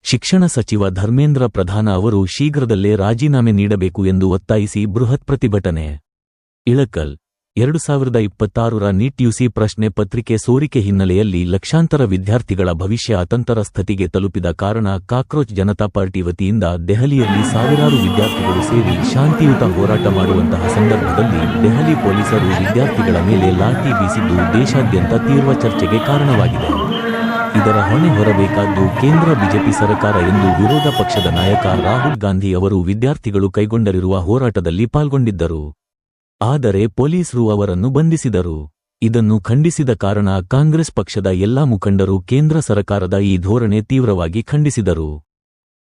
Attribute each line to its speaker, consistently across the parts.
Speaker 1: ಶಿಕ್ಷಣ ಸಚಿವ ಧರ್ಮೇಂದ್ರ ಪ್ರಧಾನ ಅವರು ಶೀಘ್ರದಲ್ಲೇ ರಾಜೀನಾಮೆ ನೀಡಬೇಕು ಎಂದು ಒತ್ತಾಯಿಸಿ ಬೃಹತ್ ಪ್ರತಿಭಟನೆ. ಇಳಕಲ್ 2026ರ ನೀಟ್ ಯುಸಿ ಪ್ರಶ್ನೆ ಪತ್ರಿಕೆ ಸೋರಿಕೆ ಹಿನ್ನೆಲೆಯಲ್ಲಿ ಲಕ್ಷಾಂತರ ವಿದ್ಯಾರ್ಥಿಗಳ ಭವಿಷ್ಯ ಅತಂತರ ಸ್ಥಿತಿಗೆ ತಲುಪಿದ ಕಾರಣ ಕಾಕ್ರೋಚ್ ಜನತಾ ಪಾರ್ಟಿ ವತಿಯಿಂದ ದೆಹಲಿಯಲ್ಲಿ ಸಾವಿರಾರು ವಿದ್ಯಾರ್ಥಿಗಳು ಸೇರಿ ಶಾಂತಿಯುತ ಹೋರಾಟ ಮಾಡುವಂತಹ ಸಂದರ್ಭದಲ್ಲಿ ದೆಹಲಿ ಪೊಲೀಸರು ವಿದ್ಯಾರ್ಥಿಗಳ ಮೇಲೆ ಲಾಠಿ ಬೀಸಿದ್ದು ದೇಶಾದ್ಯಂತ ತೀವ್ರ ಚರ್ಚೆಗೆ ಕಾರಣವಾಗಿದೆ. ಇದರ ಹೊಣೆ ಹೊರಬೇಕಾದ್ದು ಕೇಂದ್ರ ಬಿಜೆಪಿ ಸರ್ಕಾರ ಎಂದು ವಿರೋಧ ಪಕ್ಷದ ನಾಯಕ ರಾಹುಲ್ ಗಾಂಧಿ ಅವರು ವಿದ್ಯಾರ್ಥಿಗಳು ಕೈಗೊಂಡಿರುವ ಹೋರಾಟದಲ್ಲಿ ಪಾಲ್ಗೊಂಡಿದ್ದರು. ಆದರೆ ಪೊಲೀಸರು ಅವರನ್ನು ಬಂಧಿಸಿದರು. ಇದನ್ನು ಖಂಡಿಸಿದ ಕಾರಣ ಕಾಂಗ್ರೆಸ್ ಪಕ್ಷದ ಎಲ್ಲಾ ಮುಖಂಡರು ಕೇಂದ್ರ ಸರ್ಕಾರದ ಈ ಧೋರಣೆ ತೀವ್ರವಾಗಿ ಖಂಡಿಸಿದರು.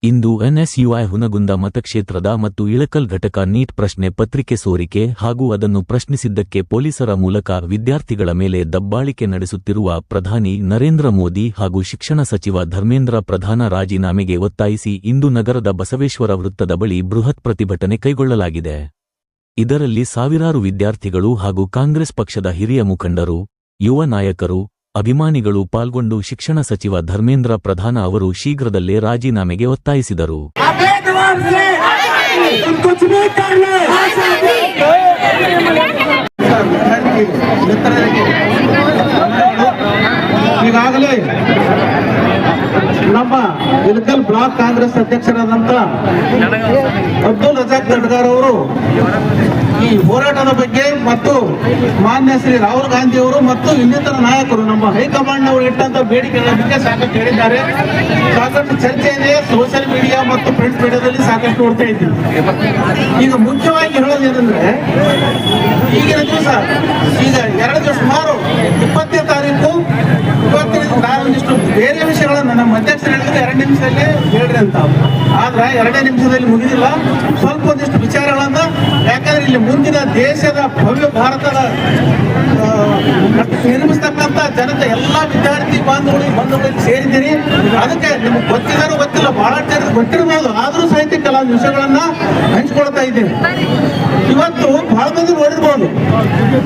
Speaker 1: ಇಂದು ಎನ್ಎಸ್ಯುಐ ಹುನಗುಂದ ಮತಕ್ಷೇತ್ರದ ಮತ್ತು ಇಳಕಲ್ ಘಟಕ ನೀಟ್ ಪ್ರಶ್ನೆ ಪತ್ರಿಕೆ ಸೋರಿಕೆ ಹಾಗೂ ಅದನ್ನು ಪ್ರಶ್ನಿಸಿದ್ದಕ್ಕೆ ಪೊಲೀಸರ ಮೂಲಕ ವಿದ್ಯಾರ್ಥಿಗಳ ಮೇಲೆ ದಬ್ಬಾಳಿಕೆ ನಡೆಸುತ್ತಿರುವ ಪ್ರಧಾನಿ ನರೇಂದ್ರ ಮೋದಿ ಹಾಗೂ ಶಿಕ್ಷಣ ಸಚಿವ ಧರ್ಮೇಂದ್ರ ಪ್ರಧಾನ ರಾಜೀನಾಮೆಗೆ ಒತ್ತಾಯಿಸಿ ಇಂದು ನಗರದ ಬಸವೇಶ್ವರ ವೃತ್ತದ ಬಳಿ ಬೃಹತ್ ಪ್ರತಿಭಟನೆ ಕೈಗೊಳ್ಳಲಾಗಿದೆ. ಇದರಲ್ಲಿ ಸಾವಿರಾರು ವಿದ್ಯಾರ್ಥಿಗಳು ಹಾಗೂ ಕಾಂಗ್ರೆಸ್ ಪಕ್ಷದ ಹಿರಿಯ ಮುಖಂಡರು, ಯುವ ನಾಯಕರು, ಅಭಿಮಾನಿಗಳು ಪಾಲ್ಗೊಂಡು ಶಿಕ್ಷಣ ಸಚಿವ ಧರ್ಮೇಂದ್ರ ಪ್ರಧಾನ ಅವರು ಶೀಘ್ರದಲ್ಲೇ ರಾಜೀನಾಮೆಗೆ ಒತ್ತಾಯಿಸಿದರು.
Speaker 2: ಈಗಾಗಲೇ ನಮ್ಮ ಇಳಕಲ್ ಬ್ಲಾಕ್ ಕಾಂಗ್ರೆಸ್ ಅಧ್ಯಕ್ಷರಾದಂತ ಅಬ್ದುಲ್ ರಜಾಕ್ ದಡ್ಗಾರ್ ಅವರು ಈ ಹೋರಾಟದ ಬಗ್ಗೆ ಮತ್ತು ಮಾನ್ಯ ಶ್ರೀ ರಾಹುಲ್ ಗಾಂಧಿ ಅವರು ಮತ್ತು ಇನ್ನಿತರ ನಾಯಕರು ನಮ್ಮ ಹೈಕಮಾಂಡ್ ಅವರು ಇಟ್ಟಂತ ಬೇಡಿಕೆಗಳ ಬಗ್ಗೆ ಸಾಕಷ್ಟು ಹೇಳಿದ್ದಾರೆ. ಸಾಕಷ್ಟು ಚರ್ಚೆ ಇದೆ ಸೋಷಿಯಲ್ ಮೀಡಿಯಾ ಮತ್ತು ಪ್ರಿಂಟ್ ಮೀಡಿಯಾದಲ್ಲಿ ಸಾಕಷ್ಟು ನೋಡ್ತಾ ಇದ್ದೀವಿ. ಈಗ ಮುಖ್ಯವಾಗಿ ಹೇಳೋದೇನೆಂದ್ರೆ ಈಗಿನ ದಿವಸ ಈಗ 2 ದಿವಸ ಸುಮಾರು 20ನೇ ತಾರೀಕು ನಾನೊಂದಿಷ್ಟು ಬೇರೆ ವಿಷಯಗಳನ್ನು ನಮ್ಮ ಅಧ್ಯಕ್ಷರು ಹೇಳಿದ್ರೆ 2 ನಿಮಿಷದಲ್ಲಿ ಹೇಳ್ರಿ ಅಂತ, ಆದ್ರೆ 2 ನಿಮಿಷದಲ್ಲಿ ಮುಗಿದಿಲ್ಲ. ಸ್ವಲ್ಪ ಒಂದಿಷ್ಟು ವಿಚಾರಗಳನ್ನ, ಯಾಕಂದ್ರೆ ಇಲ್ಲಿ ಮುಂದಿನ ದೇಶದ ಭವ್ಯ ಭಾರತದ ನಿರ್ಮಿಸ್ತಕ್ಕಂಥ ಜನತೆ ಎಲ್ಲಾ ವಿದ್ಯಾರ್ಥಿ ಬಂಧುಗಳಿಗೆ ಸೇರಿದ್ದೀರಿ. ಅದಕ್ಕೆ ನಿಮ್ಗೆ ಗೊತ್ತಿದಾರೋ ಗೊತ್ತಿಲ್ಲ, ಬಹಳ ಜನರಿಗೆ ಗೊತ್ತಿರಬಹುದು, ಆದ್ರೂ ಸಹಿತ ಕೆಲವು ವಿಷಯಗಳನ್ನ ಹಂಚಿಕೊಳ್ತಾ ಇದ್ದೀನಿ. ಇವತ್ತು ಬಹಳ ಮಂದಿ ನೋಡಿರ್ಬೋದು,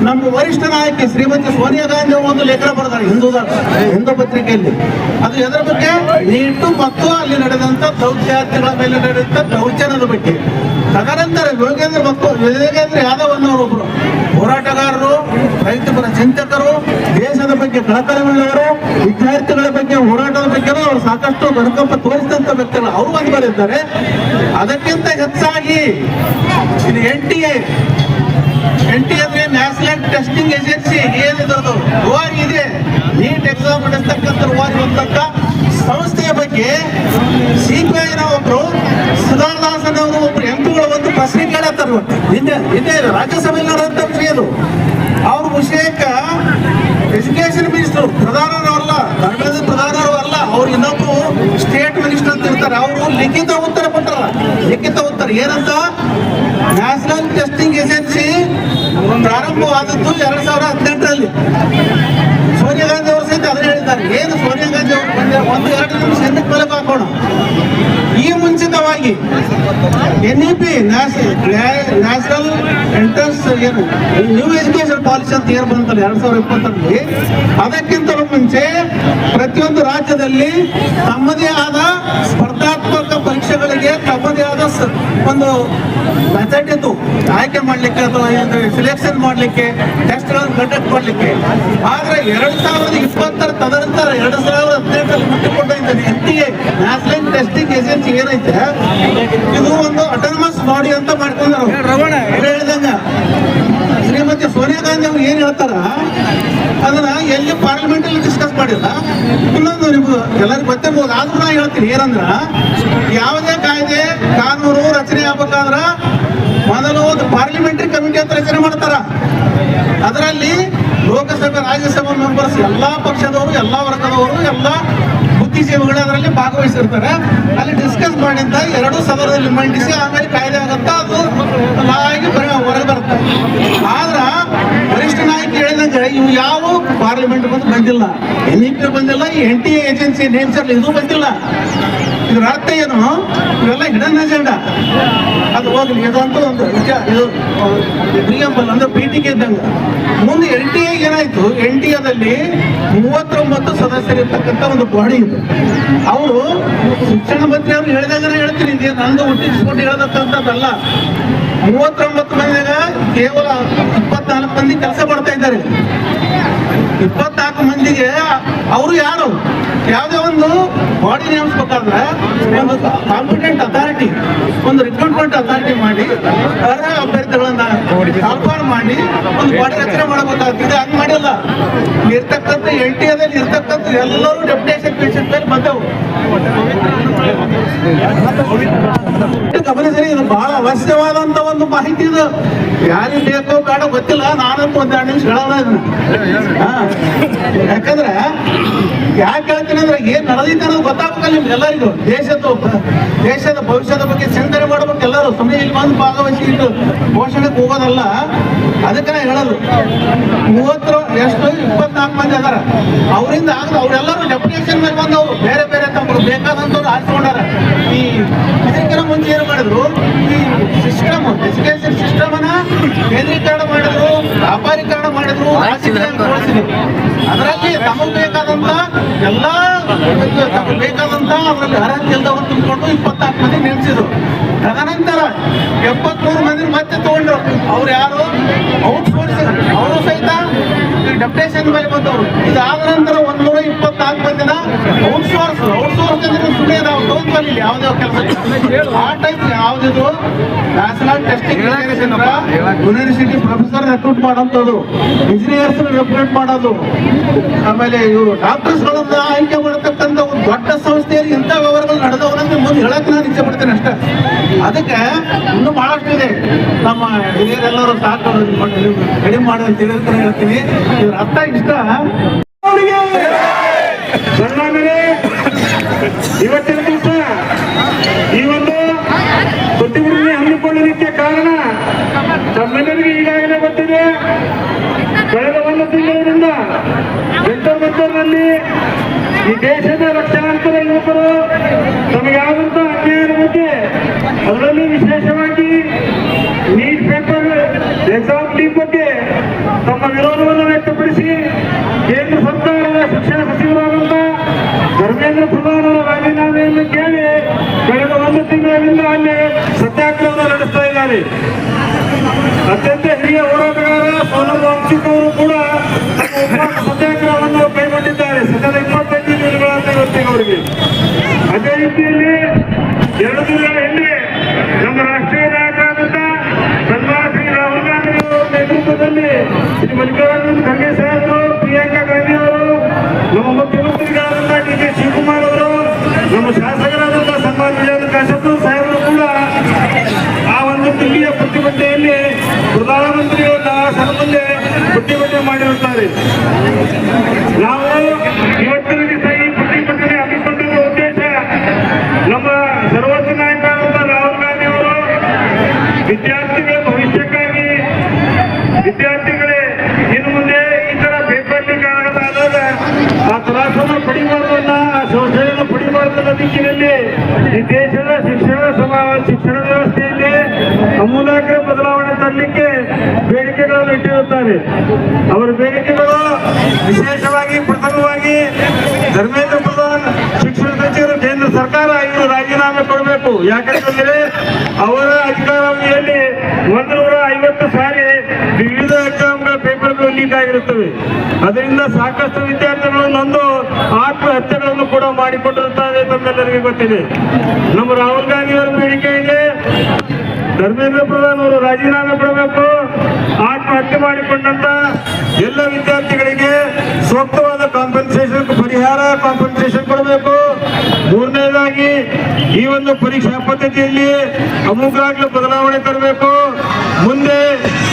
Speaker 2: ನಮ್ಮ ವರಿಷ್ಠ ನಾಯಕಿ ಶ್ರೀಮತಿ ಸೋನಿಯಾ ಗಾಂಧಿ ಒಂದು ಲೇಖನ ಬರೆದಾರೆ ಹಿಂದೂ ಪತ್ರಿಕೆಯಲ್ಲಿ. ಅದು ಎದರ ಬಗ್ಗೆ? ನೀಟು ಮತ್ತು ಅಲ್ಲಿ ನಡೆದಂತ ವಿದ್ಯಾರ್ಥಿಗಳ ಮೇಲೆ ನಡೆದಂತ ದೌರ್ಜನ್ಯದ ಬಗ್ಗೆ. ತದನಂತರ ಯೋಗೇಂದ್ರ ಯಾದವ್ ಅನ್ನೋರೊಬ್ರು ಹೋರಾಟಗಾರರು, ರೈತರ ಚಿಂತಕರು, ದೇಶದ ಬಗ್ಗೆ ಕಳಕಳಿಯುಳ್ಳವರು, ವಿದ್ಯಾರ್ಥಿಗಳ ಬಗ್ಗೆ ಹೋರಾಟದ ಬಗ್ಗೆ ಅವರು ಸಾಕಷ್ಟು ಅನುಕಂಪ ತೋರಿಸಿದಂತ ವ್ಯಕ್ತಿಗಳು ಅವರು ಒಂದು ಬರೆದಿದ್ದಾರೆ. ಅದಕ್ಕಿಂತ ಹೆಚ್ಚಾಗಿ ಇದು NTA ಅಂದ್ರೆ ನ್ಯಾಷನಲ್ ಟೆಸ್ಟಿಂಗ್ ಏಜೆನ್ಸಿ ಏನಿದ್ರದ್ದು ಓಆರ್ ಇದೆ, ನೀಟ್ ಎಕ್ಸಾಮ್ ನಡೆಸ್ತಕ್ಕಂಥ ಓಆರ್ ಇರುವಂತ ಸಂಸ್ಥೆಯ ಬಗ್ಗೆ ಸಿಪಿಐನ ಒಬ್ರು ಸುಧಾದಾಸನ್ ಅವರು ಒಬ್ರು ಎಂಪಿಗಳು ಒಂದು ಪ್ರಶ್ನೆ ಕೇಳತ್ತಾರ. ಹಿಂದೆ ರಾಜ್ಯಸಭೆಯಲ್ಲಿ ನಡೆದಂತ ವಿಷಯ ಅದು. ಅವ್ರ ವಿಷಯಕ್ಕ ಎಜುಕೇಶನ್ ಮಿನಿಸ್ಟರ್ ಪ್ರಧಾನರವಲ್ಲ, ಧರ್ಮೇಂದ್ರ ಪ್ರಧಾನರು ಅಲ್ಲ, ಅವ್ರು ಇನ್ನೊಬ್ಬರು ಸ್ಟೇಟ್ ಮಿನಿಸ್ಟರ್ ಅಂತ ಇರ್ತಾರೆ. ಅವರು ಲಿಖಿತ ಉತ್ತರ ಕೊಟ್ಟರಲ್ಲ, ಲಿಖಿತ ಉತ್ತರ ಏನಂತ? ನ್ಯಾಷನಲ್ ಟೆಸ್ಟಿಂಗ್ ಏಜೆನ್ಸಿ ಪ್ರಾರಂಭವಾದದ್ದು 2018ರಲ್ಲಿ. ಸೋನಿಯಾ ಗಾಂಧಿ ಅವರು ಸಹಿತ ಅದನ್ನ ಹೇಳಿದ್ದಾರೆ. ಏನು ಸೋನಿಯಾ ಗಾಂಧಿ ಅವರು 1-2 ನಿಮಿಷ ಹಿಂದಕ್ಕೆ ಬೆಳಕು ಹಾಕೋಣ. ಈ ಮುಂಚಿತವಾಗಿ NEP ನ್ಯಾಷನಲ್ ಎಂಟ್ರೆನ್ಸ್ ಏನು ನ್ಯೂ ಎಜುಕೇಶನ್ ಪಾಲಿಸಿ ಅಂತ ಏನ್ ಬಂತಲ್ಲ 2020ರಲ್ಲಿ, ಅದಕ್ಕಿಂತಲೂ ಮುಂಚೆ ಪ್ರತಿಯೊಂದು ರಾಜ್ಯದಲ್ಲಿ ತಮ್ಮದೇ ಆದ ಸ್ಪರ್ಧಾತ್ಮಕ ಪರೀಕ್ಷೆಗಳಿಗೆ ತಮ್ಮದೇ ಆದ ಒಂದು ಮೆಥಡ್ ಇತ್ತು, ಆಯ್ಕೆ ಮಾಡ್ಲಿಕ್ಕೆ ಅಥವಾ ಸಿಲೆಕ್ಷನ್ ಮಾಡ್ಲಿಕ್ಕೆ, ಟೆಸ್ಟ್ ಗಳನ್ನು ಕಂಡಕ್ಟ್ ಮಾಡ್ಲಿಕ್ಕೆ. ಆದ್ರೆ 2020 ತದನಂತರ 2018ರಲ್ಲಿ ಮುಟ್ಟಿಕೊಂಡ NTA ನ್ಯಾಷನಲ್ ಟೆಸ್ಟಿಂಗ್ ಏಜೆನ್ಸಿ ಏನೈತೆ, ಇದು ಒಂದು ಅಟಾನಮಸ್ ಬಾಡಿ ಅಂತ ಮಾಡ್ಕೊಂಡ್ರು. ಹೇಳಿದಂಗ ಶ್ರೀಮತಿ ಸೋನಿಯಾ ಗಾಂಧಿ ಅವರು ಏನ್ ಹೇಳ್ತಾರ ಅದನ್ನ ಎಲ್ಲಿ ಪಾರ್ಲಿಮೆಂಟ್ ಅಲ್ಲಿ ಡಿಸ್ಕಸ್ ಮಾಡಿಲ್ಲ. ಇನ್ನೊಂದು ನಿಮ್ಗೆ ಎಲ್ಲರಿಗೂ ಗೊತ್ತಿರ್ಬೋದು, ಆದ್ರೂ ನಾ ಹೇಳ್ತೀನಿ ಏನಂದ್ರ, ಯಾವುದೇ ಕಾಯ್ದೆ ಕಾನೂನು ರಚನೆ ಆಗ್ಬೇಕಾದ್ರ ಮೊದಲು ಒಂದು ಪಾರ್ಲಿಮೆಂಟರಿ ಕಮಿಟಿ ಅಂತ ರಚನೆ ಮಾಡ್ತಾರ. ಅದರಲ್ಲಿ ಲೋಕಸಭೆ ರಾಜ್ಯಸಭಾ ಮೆಂಬರ್ಸ್ ಎಲ್ಲಾ ಪಕ್ಷದವರು, ಎಲ್ಲಾ ವರ್ಗದವರು, ಎಲ್ಲಾ ಬುದ್ಧಿಜೀವಿಗಳು ಅದರಲ್ಲಿ ಭಾಗವಹಿಸಿರ್ತಾರೆ. ಅಲ್ಲಿ ಡಿಸ್ಕಸ್ ಮಾಡಿದ್ದ 2 ಸದನದಲ್ಲಿ ಮಂಡಿಸಿ ಆಮೇಲೆ ಕಾಯ್ದೆ ಆಗತ್ತ, ಅದು ಲಾ ಆಗಿ ಹೊರಗೆ ಬರುತ್ತೆ. ಆದ್ರ ವರಿಷ್ಠ ನಾಯಕ ಹೇಳಿದಂಗೆ ಇವು ಯಾವ ಪಾರ್ಲಿಮೆಂಟ್ ಬಂದಿಲ್ಲ, NEP ಬಂದಿಲ್ಲ, ಈ NTA ಏಜೆನ್ಸಿ ನೇಮ್ಸರ್ಲಿ ಇದು ಬಂದಿಲ್ಲ. ಇದರ ಅರ್ಥ ಏನು? ಇವೆಲ್ಲ ಹಿಡನ್ ಅಜೆಂಡಾ. ಅದು ಹೋಗ್ಲಿ, ಇದಂತೂ ಒಂದು ವಿಚಾರ. ಇದು ಪ್ರಿಯಂಬಲ್ ಅಂದ್ರೆ ಪೀಠಿಕೆ ಇದ್ದಂಗೆ. ಮುಂದೆ NTA ಏನಾಯ್ತು, NTA-ದಲ್ಲಿ 39 ಸದಸ್ಯರಿರ್ತಕ್ಕಂಥ ಒಂದು ಬಾಡಿ ಇದೆ. ಅವರು ಶಿಕ್ಷಣ ಮಂತ್ರಿ ಅವರು ಹೇಳಿದಾಗ ಹೇಳ್ತೀನಿ, ಇದು ನಂದು ಹುಟ್ಟಿಸ್ಕೊಂಡು ಹೇಳತಕ್ಕಂಥದ್ದಲ್ಲ. 39 ಮಂದಿಗ ಕೇವಲ 24 ಮಂದಿ ಕೆಲಸ ಮಾಡ್ತಾ ಇದ್ದಾರೆ. 24 ಮಂದಿಗೆ ಅವರು ಯಾರು, ಯಾವುದೇ ಒಂದು ಬಾಡಿ ನೇಮಿಸ್ಬೇಕಾದ್ರೆ ಒಂದು ಕಾಂಪಿಟೆಂಟ್ ಅಥಾರಿಟಿ, ಒಂದು ರಿಕ್ರೂಟ್ಮೆಂಟ್ ಅಥಾರಿಟಿ ಮಾಡಿ ಅರ್ಹ ಅಭ್ಯರ್ಥಿಗಳನ್ನ ಕಾಲ್ಫಾರ್ ಮಾಡಿ ಒಂದು ಬಾಡಿ ರಚನೆ ಮಾಡಬೇಕಾಗುತ್ತೆ. ಇದು ಹಂಗೆ ಮಾಡಿಲ್ಲ. ಇರ್ತಕ್ಕಂಥ NTA-ದಲ್ಲಿ ಇರ್ತಕ್ಕಂಥ ಎಲ್ಲರೂ ಡೆಪ್ಯುಟೇಷನ್ ಬೇಸಿಸ್ ಮೇಲೆ ಬಂದವು. ಗಮನಿಸಿ, ಇದು ಬಹಳ ಅವಶ್ಯವಾದಂತ ಒಂದು ಮಾಹಿತಿ. ಇದು ಯಾರಿಗೆ ಬೇಕೋ ಬೇಡ ಗೊತ್ತಿಲ್ಲ, ನಾನಂತೂ ಒಂದ್ 2 ನಿಮಿಷ ಹೇಳೋಣ ಇದನ್ನ. ಯಾಕಂದ್ರೆ ಯಾಕೆ ಹೇಳ್ತೀನಿ ಅಂದ್ರೆ, ಏನ್ ನಡೆದೈತೆ ಅನ್ನೋದು ಗೊತ್ತಾಗಬೇಕಲ್ಲ ನಿಮ್ಗೆ ಎಲ್ಲರಿಗೂ. ದೇಶದ ಭವಿಷ್ಯದ ಬಗ್ಗೆ ಚಿಂತನೆ ಮಾಡ್ಬೇಕು ಎಲ್ಲರೂ. ಸುಮ್ಮನೆ ಇಲ್ಲಿ ಬಂದು ಭಾಗವಹಿಸಿ ಇಟ್ಟು ಘೋಷಣೆಗೆ ಹೋಗೋದಲ್ಲ. ಅದಕ್ಕೆ ಹೇಳೋದು, 24 ಮಂದಿ ಅದಾರ. ಅವರಿಂದ ಆಗದ ಅವರೆಲ್ಲರೂ ಡೆಪ್ಯುಟೇಷನ್ ಮೇಲೆ ಬಂದವರು ಬೇರೆ ಬೇರೆ ತಮ್ಮ ಬೇಕಾದಂತವ್ರು ಆರಿಸ್ಕೊಂಡಾರ. ಈ ಇದಕ್ಕಿಂತ ಮುಂಚೆ ಏನು ಮಾಡಿದ್ರು, ಈ ಸಿಸ್ಟಮ್, ಎಜುಕೇಶನ್ ಸಿಸ್ಟಮ್ ಅನ್ನ ಕೇಂದ್ರೀಕರಣ ಮಾಡಿದ್ರು, ವ್ಯಾಪಾರೀಕರಣ ಮಾಡಿದ್ರು, ರಾಜಕೀಯಗೊಳಿಸಿದ್ರು. ಅದರಲ್ಲಿ ತಮಗೆ ಬೇಕಾದಂತ ಎಲ್ಲ ತಮಗೆ ಬೇಕಾದಂತ ಅದರಲ್ಲಿ ಅರ್ಹತೆ ಇಲ್ದವರು ತುಂಬಿಕೊಂಡು 24 ಮಂದಿ ನೇಮಿಸಿದ್ರು. ತದನಂತರ 73 ಮಂದಿ ಮತ್ತೆ ತಗೊಂಡ್ರು. ಅವ್ರು ಯಾರು, ಔಟ್ಸೋರ್ಸಿಂಗ್, ಅವರು ಸಹಿತ ಡೆಪ್ಯುಟೇಷನ್ ಮೇಲೆ ಬಂದವರು. ಇದಾದ ನಂತರ 124 ಮಂದಿನ ಔಟ್ಸೋರ್ಸ್ ಅಂದ್ರೆ ಸುಮ್ಮನೆ ನಾವು ತಗೊಂಡ್ಬಲ್ಲಿ ಯಾವುದೇ ಕೆಲಸ ಆ ಟೈಪ್ ಯಾವುದಿದ್ರು national testing university professor recruit ಮಾಡೋದು, ಇಂಜಿನಿಯರ್ಸ್ ರೆಕ್ರೂಟ್ ಮಾಡೋದು, ಆಮೇಲೆ ಇವು ಡಾಕ್ಟರ್ಸ್ಗಳನ್ನ ಆಯ್ಕೆ ಮಾಡತಕ್ಕಂಥ ಒಂದು ದೊಡ್ಡ ಸಂಸ್ಥೆಯಲ್ಲಿ ಇಂಥ ವ್ಯವಹಾರಗಳು ನಡೆದವರಂದ್ರೆ ಮುಂದೆ ಹೇಳಕ್ ನಾನು ಇಚ್ಛೆ ಪಡ್ತೇನೆ ಅಷ್ಟೇ. ಅದಕ್ಕೆ ಇನ್ನೂ ಬಹಳಷ್ಟು ಇದೆ. ನಮ್ಮ ಹಿರಿಯರೆಲ್ಲರೂ ಸಾಕು ಕಡಿಮೆ ಮಾಡಿ ಅಂತ ಹೇಳ್ತೀನಿ. ಇದ್ರ ಅರ್ಥ ಇಷ್ಟ.
Speaker 3: ಇವತ್ತಿನ ದಿವಸ ಈ ಒಂದು ಸುದ್ದಿಗಳನ್ನು ಹಮ್ಮಿಕೊಳ್ಳಲಿಕ್ಕೆ ಕಾರಣ ತಮ್ಮೆಲ್ಲರಿಗೆ ಈಗಾಗಲೇ ಗೊತ್ತಿದೆ. ಕಳೆದ 1 ತಿಂಗಳಿನಿಂದ ಜಂತರ್-ಮಂತರ್ನಲ್ಲಿ ಈ ದೇಶದ ಲಕ್ಷಾಂತರ ಯುವಕರು ತಮಗಾದಂಥ ಅನ್ಯಾಯದ ಬಗ್ಗೆ, ಅದರಲ್ಲಿ ವಿಶೇಷವಾಗಿ ನೀಟ್ ಪೇಪರ್ ಎಕ್ಸಾಮ್ ಲೀಕ್ ಬಗ್ಗೆ ತಮ್ಮ ವಿರೋಧವನ್ನು ವ್ಯಕ್ತಪಡಿಸಿ ಕೇಂದ್ರ ಸರ್ಕಾರದ ಶಿಕ್ಷಣ ಸಚಿವರಾದಂಥ ಧರ್ಮೇಂದ್ರ ಪ್ರಧಾನ್ ಅವರ ರಾಜೀನಾಮೆಯನ್ನು ಕೇಳಿ ಕಳೆದ 1 ತಿಂಗಳಿಂದ ಅಲ್ಲಿ ಸತ್ಯಾಗ್ರಹವನ್ನು ನಡೆಸ್ತಾ ಇದ್ದಾರೆ. ಅತ್ಯಂತ ಹಿರಿಯ ಹೋರಾಟಗಾರ ಸೋನಂ ವಾಂಗ್ಚುಕ್ ಅವರು ಕೂಡ ಸತ್ಯಾಗ್ರಹವನ್ನು ಕೈಗೊಂಡಿದ್ದಾರೆ. ಸತತ 25 ದಿನಗಳಾದ ಇವತ್ತಿಗೆ ಅವರಿಗೆ. ಅದೇ ರೀತಿಯಲ್ಲಿ 2 ದಿನಗಳ ಹಿಂದೆ ನಮ್ಮ ರಾಷ್ಟ್ರೀಯ ನಾಯಕರಾದಂಥ ಸನ್ಮಾನ್ಯ ಶ್ರೀ ರಾಹುಲ್ ಗಾಂಧಿ ಅವರ ನೇತೃತ್ವದಲ್ಲಿ ಶ್ರೀ ಮಲ್ಲಿಕಾರ್ಜುನ ಖರ್ಗೆ ಸಾಹೇಬರು, ಪ್ರಿಯಾಂಕಾ ಗಾಂಧಿ ಅವರು, ನಮ್ಮ ಮುಖ್ಯಮಂತ್ರಿಗಳಾದಂಥ DK ಶಿವಕುಮಾರ್ ಅವರು, ನಮ್ಮ ಶಾಸಕರಾದಂಥ ಸನ್ಮಾನ್ಯ ವಿಜಯೇಂದ್ರ ಕಾಶಪ್ಪನವರು ಸಾಹೇಬರು ಕೂಡ ಆ ಒಂದು ದಿಲ್ಲಿಯ ಪ್ರತಿಭಟನೆಯಲ್ಲಿ ಪ್ರಧಾನಮಂತ್ರಿಗಳ ಮುಂದೆ ಪ್ರತಿಭಟನೆ ಮಾಡಿರುತ್ತಾರೆ. ನಾವು ಇವತ್ತಿನ ದಿವಸ ಈ ಪ್ರತಿಭಟನೆ ಹಮ್ಮಿಕೊಂಡಿರುವ ಉದ್ದೇಶ, ನಮ್ಮ ಸರ್ವೋಚ್ಚ ನಾಯಕರಾದಂಥ ರಾಹುಲ್ ಗಾಂಧಿ ಅವರು ವಿದ್ಯಾರ್ಥಿಗಳ ಭವಿಷ್ಯಕ್ಕಾಗಿ, ವಿದ್ಯಾರ್ಥಿಗಳೇ ಇನ್ನು ಮುಂದೆ ಈ ತರ ಪೇಪರ್ ಲೀಕ್ ಆಗದಾದಾಗ ಆ ತ್ರಾಸವನ್ನು ಪಡಿಬಾರ್ದನ್ನ, ಆ ಶೋಷಣೆಯನ್ನು ಪಡಿಬಾರ್ದನ್ನ ದಿಕ್ಕಿನಲ್ಲಿ ಈ ದೇಶದ ಶಿಕ್ಷಣ ವ್ಯವಸ್ಥೆಯಲ್ಲಿ ಅಮೂಲಾಗ್ರ ಬದಲಾವಣೆ ತರಲಿಕ್ಕೆ ಬೇಡಿಕೆಗಳನ್ನು ಇಟ್ಟಿರುತ್ತಾರೆ. ಅವರ ಬೇಡಿಕೆಗಳು ವಿಶೇಷವಾಗಿ ಪ್ರಥಮವಾಗಿ ಧರ್ಮೇಂದ್ರ ಪ್ರಧಾನ್ ಶಿಕ್ಷಣ ಸಚಿವರು, ಕೇಂದ್ರ ಸರ್ಕಾರ ಇವರು ರಾಜೀನಾಮೆ ಕೊಡಬೇಕು. ಯಾಕಂತಂದ್ರೆ ಅವರ ಅಧಿಕಾರಾವಧಿಯಲ್ಲಿ 150 ಸಾರಿ ವಿವಿಧ ಎಕ್ಸಾಮ್ಗಳ ಪೇಪರ್ಗಳು ಲೀಕ್ ಆಗಿರುತ್ತವೆ. ಅದರಿಂದ ಸಾಕಷ್ಟು ವಿದ್ಯಾರ್ಥಿಗಳು ನೊಂದು ಆತ್ಮಹತ್ಯೆಗಳನ್ನು ಕೂಡ ಮಾಡಿಕೊಂಡಿರುತ್ತಾರೆ. ತಮ್ಮೆಲ್ಲರಿಗೆ ಗೊತ್ತಿದೆ. ನಮ್ಮ ರಾಹುಲ್ ಗಾಂಧಿ ಅವರ ಬೇಡಿಕೆ ಇದೆ, ಧರ್ಮೇಂದ್ರ ಪ್ರಧಾನ್ ಅವರು ರಾಜೀನಾಮೆ ಕೊಡಬೇಕು. ಆತ್ಮಹತ್ಯೆ ಮಾಡಿಕೊಂಡಂತ ಎಲ್ಲ ವಿದ್ಯಾರ್ಥಿಗಳಿಗೆ ಸೂಕ್ತವಾದ ಕಾಂಪನ್ಸೇಷನ್ ಕೊಡಬೇಕು. 3ನೇದಾಗಿ ಈ ಒಂದು ಪರೀಕ್ಷಾ ಪದ್ಧತಿಯಲ್ಲಿ ಅಮೂಲಾಗ್ರ ಬದಲಾವಣೆ ತರಬೇಕು. ಮುಂದೆ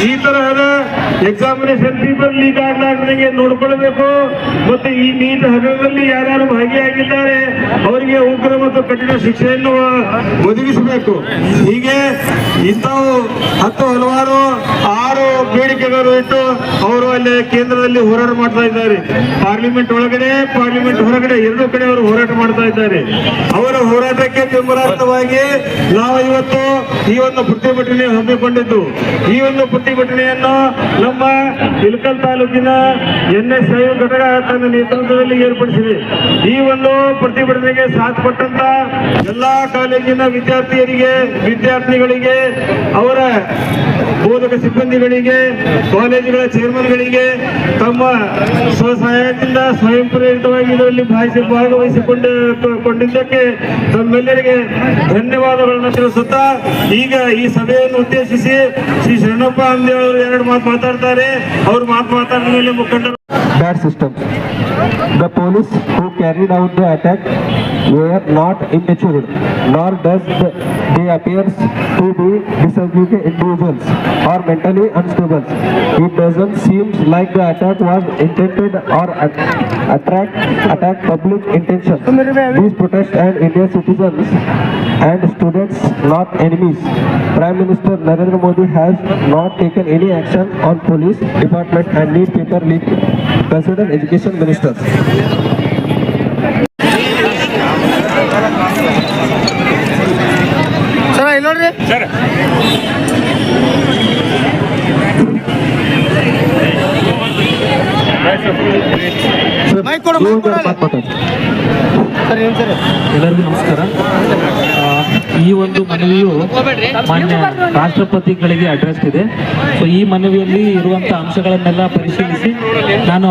Speaker 3: ಈ ತರಹದ ಎಕ್ಸಾಮಿನೇಷನ್ ಪೇಪರ್ ಲೀಕ್ ಆಗಲಾರ್ದಂಗೆ ನೋಡ್ಕೊಳ್ಬೇಕು. ಮತ್ತು ಈ ನೀಟ್ ಹಗರಣದಲ್ಲಿ ಯಾರ್ಯಾರು ಭಾಗಿಯಾಗಿದ್ದಾರೆ ಅವರಿಗೆ ಉಗ್ರ ಮತ್ತು ಕಠಿಣ ಶಿಕ್ಷೆಯನ್ನು ಒದಗಿಸಬೇಕು. ಹೀಗೆ ಇಂಥವು ಹಲವಾರು 6 ಬೇಡಿಕೆಗಳು ಇಟ್ಟು ಅವರು ಅಲ್ಲಿ ಕೇಂದ್ರದಲ್ಲಿ ಹೋರಾಟ ಮಾಡ್ತಾ ಇದ್ದಾರೆ. ಪಾರ್ಲಿಮೆಂಟ್ ಒಳಗಡೆ, ಪಾರ್ಲಿಮೆಂಟ್ ಹೊರಗಡೆ ಎರಡೂ ಕಡೆ ಅವರು ಹೋರಾಟ ಮಾಡ್ತಾ ಇದ್ದಾರೆ. ಅವರ ಹೋರಾಟಕ್ಕೆ ಬೆಂಬಲಾರ್ಥವಾಗಿ ನಾವು ಇವತ್ತು ಈ ಒಂದು ಪ್ರತಿಭಟನೆ ಹಮ್ಮಿಕೊಂಡಿದ್ದು. ಈ ಒಂದು ಪ್ರತಿಭಟನೆಯನ್ನು ನಮ್ಮ ಇಳಕಲ್ ತಾಲೂಕಿನ NSI ಘಟಕ ತನ್ನ ನೇತೃತ್ವದಲ್ಲಿ ಏರ್ಪಡಿಸಿದೆ. ಈ ಒಂದು ಪ್ರತಿಭಟನೆಗೆ ಸಾಥ್ ಕೊಟ್ಟಂತ ಎಲ್ಲಾ ಕಾಲೇಜಿನ ವಿದ್ಯಾರ್ಥಿಗಳಿಗೆ, ಅವರ ಬೋಧಕ ಸಿಬ್ಬಂದಿಗಳಿಗೆ, ಕಾಲೇಜುಗಳ ಚೇರ್ಮನ್ಗಳಿಗೆ ತಮ್ಮ ಸ್ವಸಹಾಯದಿಂದ ಸ್ವಯಂ ಪ್ರೇರಿತವಾಗಿ ಇದರಲ್ಲಿ ಭಾಗವಹಿಸಿಕೊಂಡಿದ್ದಕ್ಕೆ ತಮ್ಮೆಲ್ಲರಿಗೆ ಧನ್ಯವಾದಗಳನ್ನು ತಿಳಿಸುತ್ತಾ, ಈಗ ಈ ಸಭೆಯನ್ನು ಉದ್ದೇಶಿಸಿ ಶ್ರೀ ಶರಣಪ್ಪ ಅಂದೇ ಅವರು 2 ಮಾತು ಮಾತಾಡ್ತಾರೆ. ಅವರು ಮಾತಾಡಿದ ಮೇಲೆ ಮುಖಂಡರು
Speaker 4: Bad system. The police who carried out the attack were not immature, nor does they appear to be disabled individuals or mentally unstable. It doesn't seem like the attack was intended or attack public intention. These protests and Indian citizens and students not enemies. Prime Minister Narendra Modi has not taken any action on police department and need paper leak. Consider education minister.
Speaker 5: ಎಲ್ಲರಿಗೂ ನಮಸ್ಕಾರ. ಈ ಒಂದು ಮನವಿಯು ಮಾನ್ಯ ರಾಷ್ಟ್ರಪತಿಗಳಿಗೆ address ಇದೆ. So ಈ ಮನವಿಯಲ್ಲಿ ಇರುವಂತಹ ಅಂಶಗಳನ್ನೆಲ್ಲ ಪರಿಶೀಲಿಸಿ ನಾನು